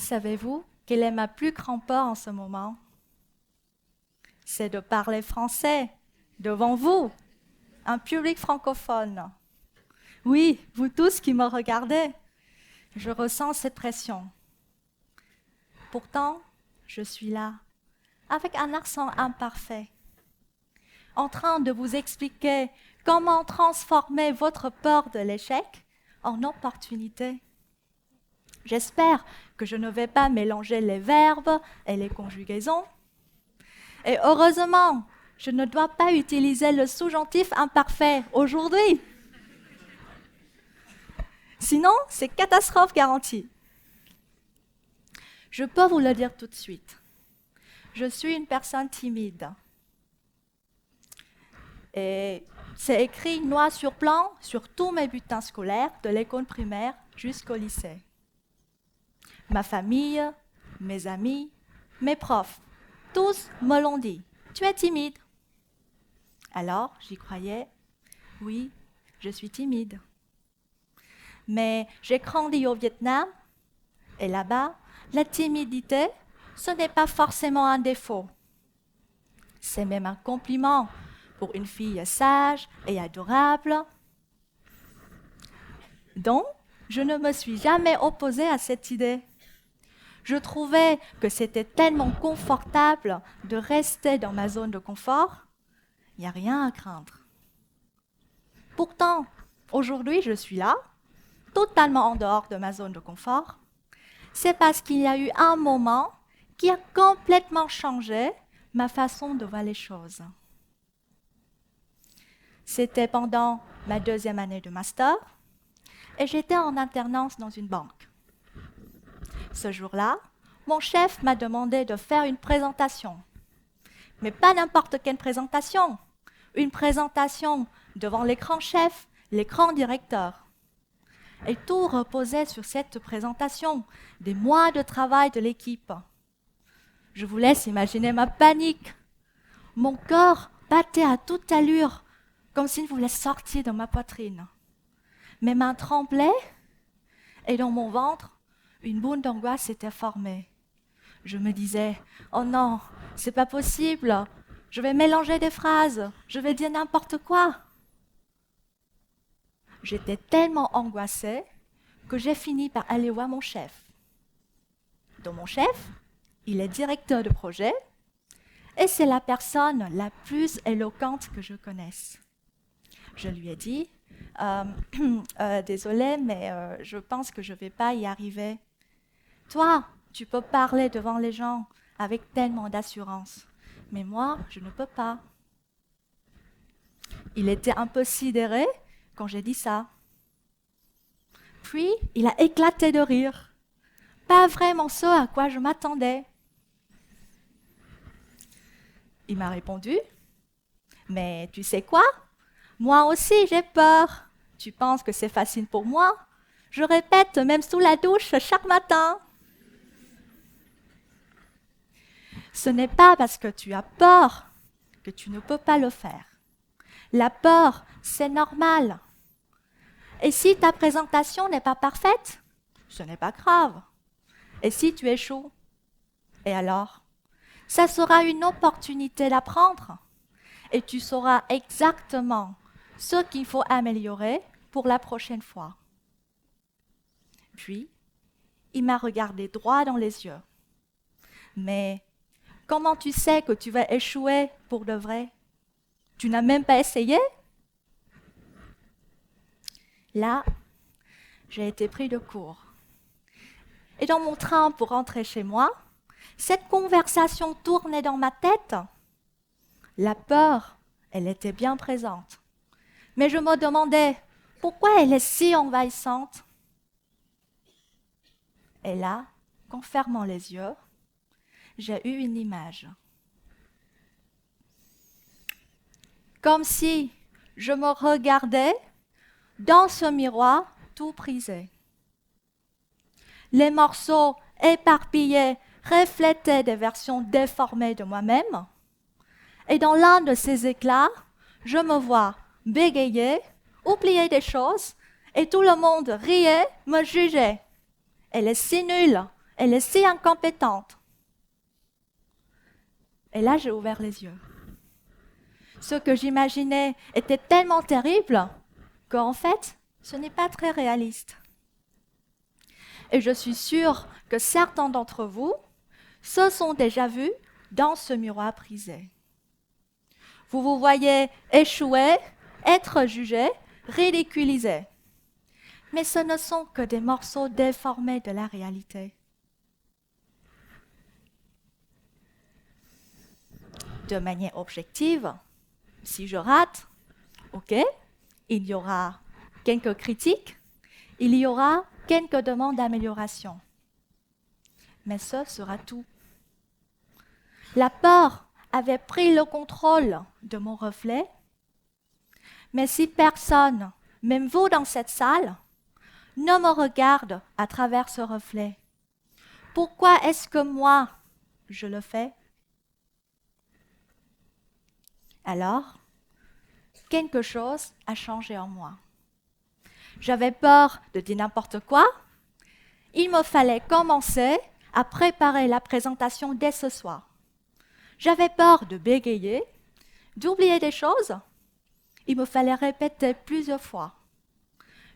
Savez-vous quelle est ma plus grande peur en ce moment? C'est de parler français devant vous, un public francophone. Oui, vous tous qui me regardez, je ressens cette pression. Pourtant, je suis là, avec un accent imparfait, en train de vous expliquer comment transformer votre peur de l'échec en opportunité. J'espère que je ne vais pas mélanger les verbes et les conjugaisons. Et heureusement, je ne dois pas utiliser le sous-jonctif imparfait aujourd'hui. Sinon, c'est catastrophe garantie. Je peux vous le dire tout de suite. Je suis une personne timide. Et c'est écrit noir sur blanc sur tous mes bulletins scolaires, de l'école primaire jusqu'au lycée. Ma famille, mes amis, mes profs, tous me l'ont dit. Tu es timide. Alors, j'y croyais. Oui, je suis timide. Mais j'ai grandi au Vietnam et là-bas, la timidité, ce n'est pas forcément un défaut. C'est même un compliment pour une fille sage et adorable. Donc, je ne me suis jamais opposée à cette idée. Je trouvais que c'était tellement confortable de rester dans ma zone de confort. Il n'y a rien à craindre. Pourtant, aujourd'hui, je suis là, totalement en dehors de ma zone de confort. C'est parce qu'il y a eu un moment qui a complètement changé ma façon de voir les choses. C'était pendant ma 2e année de master et j'étais en alternance dans une banque. Ce jour-là, mon chef m'a demandé de faire une présentation. Mais pas n'importe quelle présentation. Une présentation devant les grands chefs, les grands directeurs. Et tout reposait sur cette présentation, des mois de travail de l'équipe. Je vous laisse imaginer ma panique. Mon cœur battait à toute allure, comme s'il voulait sortir de ma poitrine. Mes mains tremblaient et dans mon ventre, une boule d'angoisse s'était formée. Je me disais, oh non, c'est pas possible, je vais mélanger des phrases, je vais dire n'importe quoi. J'étais tellement angoissée que j'ai fini par aller voir mon chef. Donc mon chef, il est directeur de projet et c'est la personne la plus éloquente que je connaisse. Je lui ai dit, désolée, mais je pense que je ne vais pas y arriver. Toi, tu peux parler devant les gens avec tellement d'assurance, mais moi, je ne peux pas. Il était un peu sidéré quand j'ai dit ça. Puis, il a éclaté de rire. Pas vraiment ce à quoi je m'attendais. Il m'a répondu, mais tu sais quoi? Moi aussi, j'ai peur. Tu penses que c'est facile pour moi? Je répète même sous la douche chaque matin. Ce n'est pas parce que tu as peur que tu ne peux pas le faire. La peur, c'est normal. Et si ta présentation n'est pas parfaite, ce n'est pas grave. Et si tu échoues, et alors? Ça sera une opportunité d'apprendre et tu sauras exactement ce qu'il faut améliorer pour la prochaine fois. Puis, il m'a regardé droit dans les yeux. Mais comment tu sais que tu vas échouer pour de vrai? Tu n'as même pas essayé? Là, j'ai été pris de court. Et dans mon train pour rentrer chez moi, cette conversation tournait dans ma tête. La peur, elle était bien présente. Mais je me demandais, pourquoi elle est si envahissante? Et là, en fermant les yeux, j'ai eu une image. Comme si je me regardais dans ce miroir tout brisé. Les morceaux éparpillés reflétaient des versions déformées de moi-même. Et dans l'un de ces éclats, je me vois bégayer, oublier des choses, et tout le monde riait, me jugeait. Elle est si nulle, Elle est si incompétente. Et là, j'ai ouvert les yeux. Ce que j'imaginais était tellement terrible qu'en fait, ce n'est pas très réaliste. Et je suis sûre que certains d'entre vous se sont déjà vus dans ce miroir brisé. Vous vous voyez échouer, être jugé, ridiculisé. Mais ce ne sont que des morceaux déformés de la réalité. De manière objective, si je rate, ok, il y aura quelques critiques, il y aura quelques demandes d'amélioration. Mais ce sera tout. La peur avait pris le contrôle de mon reflet, mais si personne, même vous dans cette salle, ne me regarde à travers ce reflet, pourquoi est-ce que moi, je le fais? Alors, quelque chose a changé en moi. J'avais peur de dire n'importe quoi. Il me fallait commencer à préparer la présentation dès ce soir. J'avais peur de bégayer, d'oublier des choses. Il me fallait répéter plusieurs fois.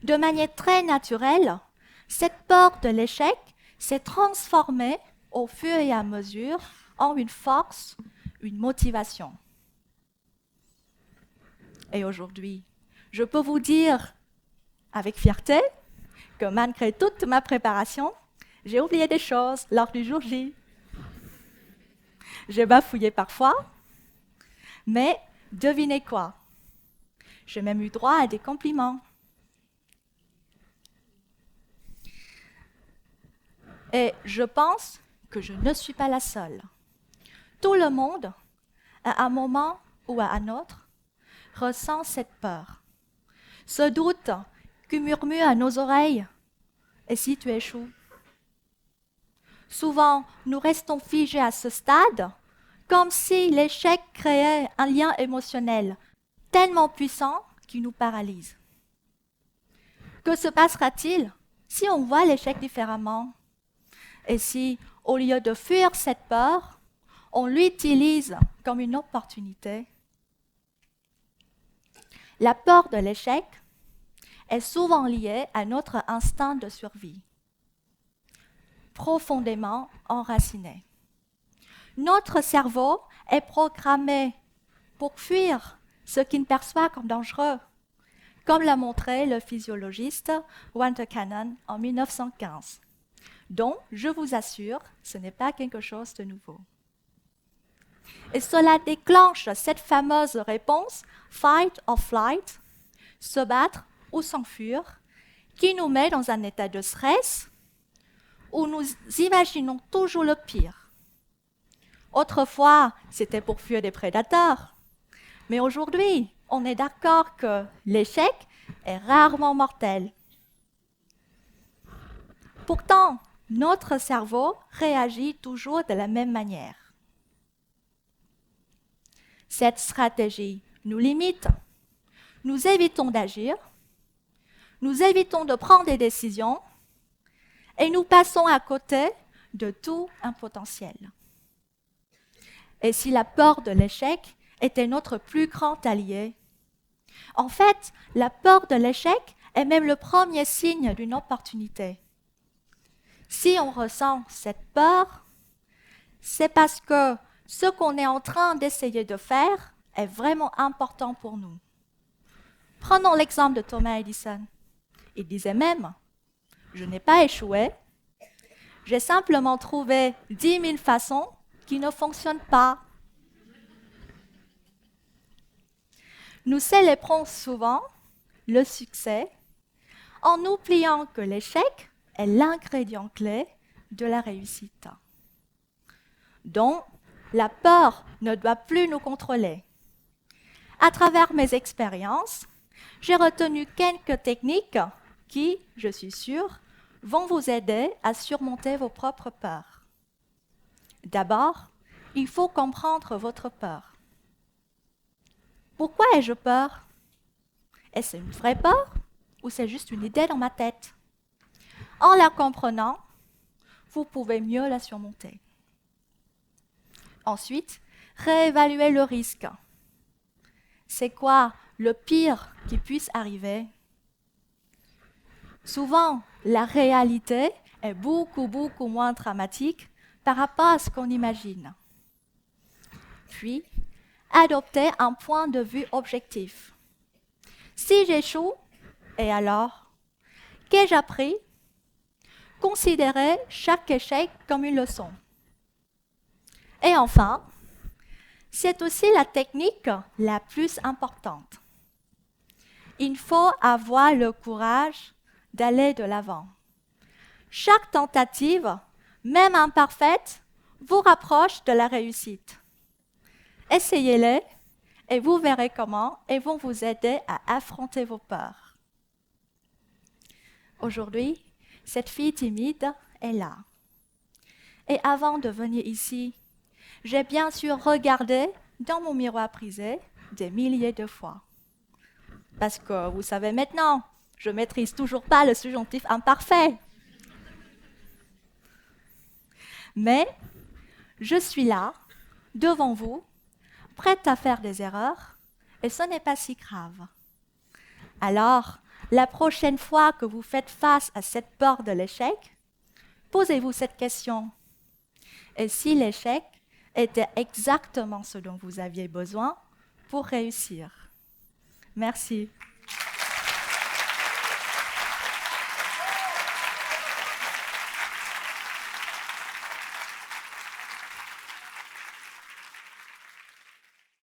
De manière très naturelle, cette peur de l'échec s'est transformée au fur et à mesure en une force, une motivation. Et aujourd'hui, je peux vous dire avec fierté que malgré toute ma préparation, j'ai oublié des choses lors du jour J. J'ai bafouillé parfois, mais devinez quoi? J'ai même eu droit à des compliments. Et je pense que je ne suis pas la seule. Tout le monde, à un moment ou à un autre, ressent cette peur. Ce doute qui murmure à nos oreilles. Et si tu échoues? Souvent, nous restons figés à ce stade, comme si l'échec créait un lien émotionnel tellement puissant qu'il nous paralyse. Que se passera-t-il si on voit l'échec différemment? Et si, au lieu de fuir cette peur, on l'utilise comme une opportunité? La peur de l'échec est souvent liée à notre instinct de survie, profondément enraciné. Notre cerveau est programmé pour fuir ce qu'il perçoit comme dangereux, comme l'a montré le physiologiste Walter Cannon en 1915. Donc, je vous assure, ce n'est pas quelque chose de nouveau. Et cela déclenche cette fameuse réponse « fight or flight », se battre ou s'enfuir, qui nous met dans un état de stress où nous imaginons toujours le pire. Autrefois, c'était pour fuir des prédateurs, mais aujourd'hui, on est d'accord que l'échec est rarement mortel. Pourtant, notre cerveau réagit toujours de la même manière. Cette stratégie nous limite. Nous évitons d'agir, nous évitons de prendre des décisions et nous passons à côté de tout un potentiel. Et si la peur de l'échec était notre plus grand allié? En fait, la peur de l'échec est même le premier signe d'une opportunité. Si on ressent cette peur, c'est parce que ce qu'on est en train d'essayer de faire est vraiment important pour nous. Prenons l'exemple de Thomas Edison. Il disait même, « Je n'ai pas échoué, j'ai simplement trouvé 10 000 façons qui ne fonctionnent pas. » Nous célébrons souvent le succès en oubliant que l'échec est l'ingrédient clé de la réussite. Donc, la peur ne doit plus nous contrôler. À travers mes expériences, j'ai retenu quelques techniques qui, je suis sûre, vont vous aider à surmonter vos propres peurs. D'abord, il faut comprendre votre peur. Pourquoi ai-je peur? Est-ce une vraie peur ou c'est juste une idée dans ma tête? En la comprenant, vous pouvez mieux la surmonter. Ensuite, réévaluez le risque. C'est quoi le pire qui puisse arriver? Souvent, la réalité est beaucoup moins dramatique par rapport à ce qu'on imagine. Puis, adoptez un point de vue objectif. Si j'échoue, et alors? Qu'ai-je appris? Considérez chaque échec comme une leçon. Et enfin, c'est aussi la technique la plus importante. Il faut avoir le courage d'aller de l'avant. Chaque tentative, même imparfaite, vous rapproche de la réussite. Essayez-les et vous verrez comment elles vont vous aider à affronter vos peurs. Aujourd'hui, cette fille timide est là. Et avant de venir ici, j'ai bien sûr regardé dans mon miroir prisé des milliers de fois. Parce que vous savez maintenant, je ne maîtrise toujours pas le subjonctif imparfait. Mais je suis là, devant vous, prête à faire des erreurs, et ce n'est pas si grave. Alors, la prochaine fois que vous faites face à cette peur de l'échec, posez-vous cette question. Et si l'échec était exactement ce dont vous aviez besoin pour réussir? Merci.